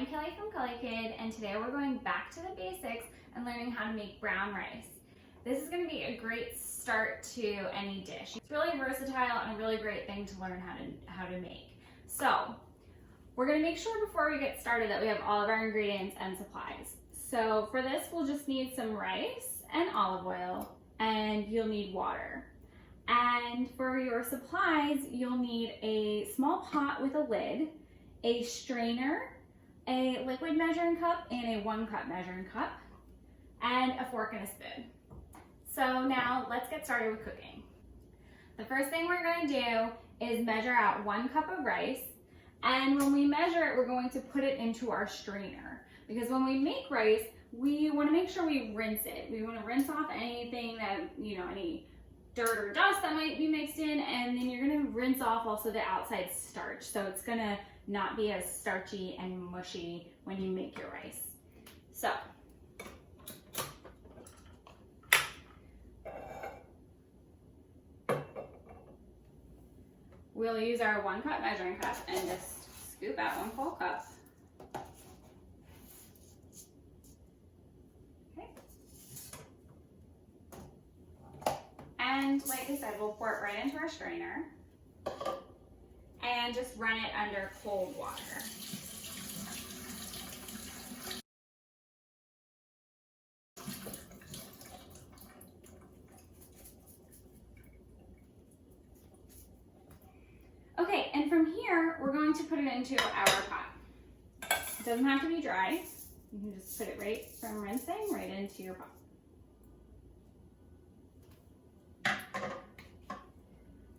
I'm Kelly from Kelly Kid, and today we're going back to the basics and learning how to make brown rice. This is going to be a great start to any dish. It's really versatile and a really great thing to learn how to make. So we're going to make sure before we get started that we have all of our ingredients and supplies. So for this, we'll just need some rice and olive oil, and you'll need water. And for your supplies, you'll need a small pot with a lid, a strainer, a liquid measuring cup, and a 1 cup measuring cup, and a fork and a spoon. So now let's get started with cooking. The first thing we're going to do is measure out 1 cup of rice, and when we measure it, we're going to put it into our strainer, because when we make rice, we want to make sure we rinse it. We want to rinse off anything that, any dirt or dust that might be mixed in, and then you're going to rinse off also the outside starch, so it's going to not be as starchy and mushy when you make your rice. So we'll use our 1 cup measuring cup and just scoop out 1 full cup. Okay. And like I said, we'll pour it right into our strainer and just run it under cold water. Okay, and from here, we're going to put it into our pot. It doesn't have to be dry. You can just put it right from rinsing right into your pot.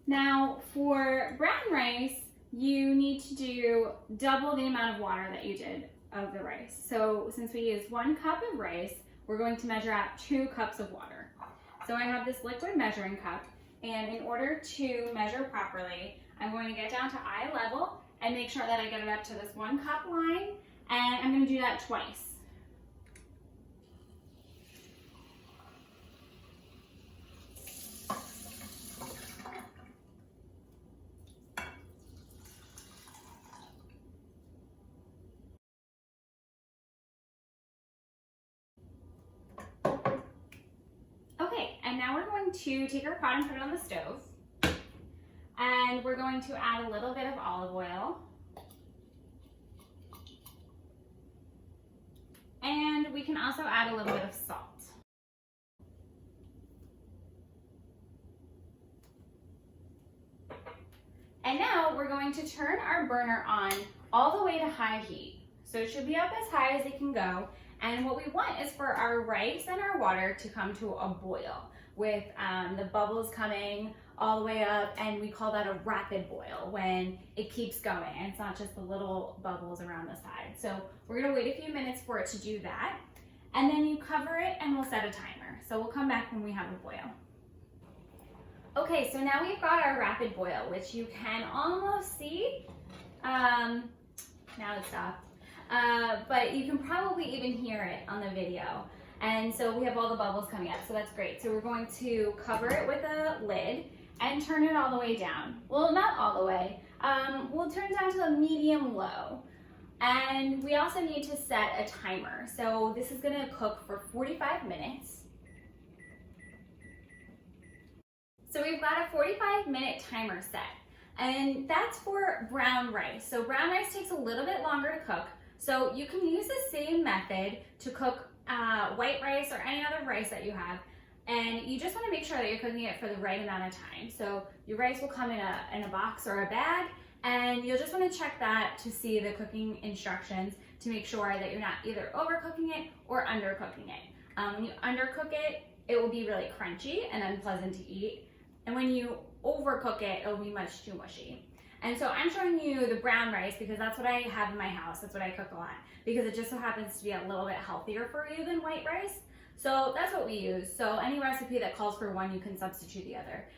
Now, for brown rice, you need to do double the amount of water that you did of the rice. So since we use 1 cup of rice, we're going to measure out 2 cups of water. So I have this liquid measuring cup, and in order to measure properly, I'm going to get down to eye level and make sure that I get it up to this 1 cup line, and I'm going to do that twice. And now we're going to take our pot and put it on the stove. And we're going to add a little bit of olive oil. And we can also add a little bit of salt. And now we're going to turn our burner on all the way to high heat. So it should be up as high as it can go. And what we want is for our rice and our water to come to a boil with the bubbles coming all the way up, and we call that a rapid boil when it keeps going and it's not just the little bubbles around the side. So we're gonna wait a few minutes for it to do that, and then you cover it and we'll set a timer. So we'll come back when we have a boil. Okay, so now we've got our rapid boil, which you can almost see. Now it stopped. But you can probably even hear it on the video. And so we have all the bubbles coming up, so that's great. So we're going to cover it with a lid and turn it all the way down. Well, not all the way. We'll turn it down to a medium low. And we also need to set a timer. So this is gonna cook for 45 minutes. So we've got a 45-minute timer set. And that's for brown rice. So brown rice takes a little bit longer to cook. So you can use the same method to cook white rice or any other rice that you have, and you just want to make sure that you're cooking it for the right amount of time. So your rice will come in a box or a bag, and you'll just want to check that to see the cooking instructions to make sure that you're not either overcooking it or undercooking it. When you undercook it, it will be really crunchy and unpleasant to eat, and when you overcook it, it'll be much too mushy. And so I'm showing you the brown rice because that's what I have in my house. That's what I cook a lot, because it just so happens to be a little bit healthier for you than white rice. So that's what we use. So any recipe that calls for one, you can substitute the other.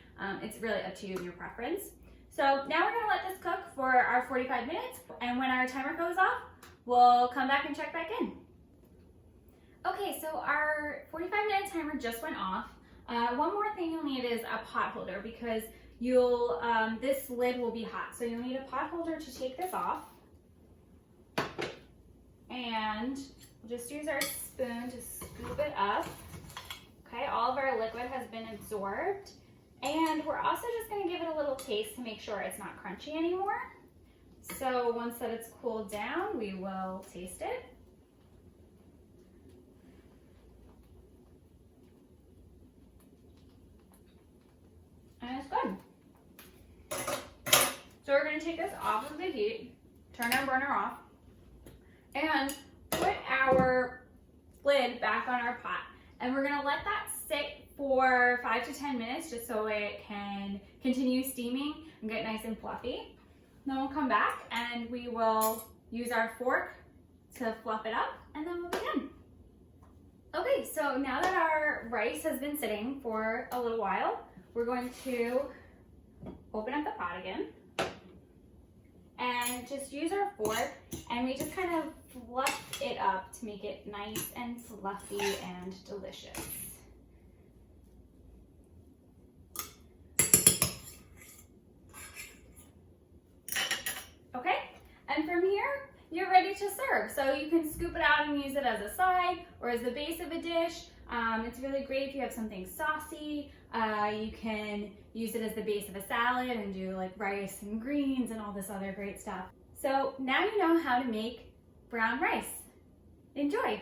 It's really up to you and your preference. So now we're gonna let this cook for our 45 minutes, and when our timer goes off, we'll come back and check back in. Okay, so our 45-minute timer just went off. One more thing you'll need is a pot holder, because this lid will be hot. So you'll need a pot holder to take this off. just use our spoon to scoop it up. Okay, all of our liquid has been absorbed. And we're also just gonna give it a little taste to make sure it's not crunchy anymore. So once that it's cooled down, we will taste it. And it's good. So we're gonna take this off of the heat, turn our burner off, and put our lid back on our pot. And we're gonna let that sit for 5 to 10 minutes just so it can continue steaming and get nice and fluffy. Then we'll come back and we will use our fork to fluff it up, and then we'll be done. Okay, so now that our rice has been sitting for a little while, we're going to open up the pot again and just use our fork, and we just kind of fluff it up to make it nice and fluffy and delicious. Okay, and from here, you're ready to serve. So you can scoop it out and use it as a side or as the base of a dish. It's really great if you have something saucy. You can use it as the base of a salad and do like rice and greens and all this other great stuff. So now you know how to make brown rice. Enjoy!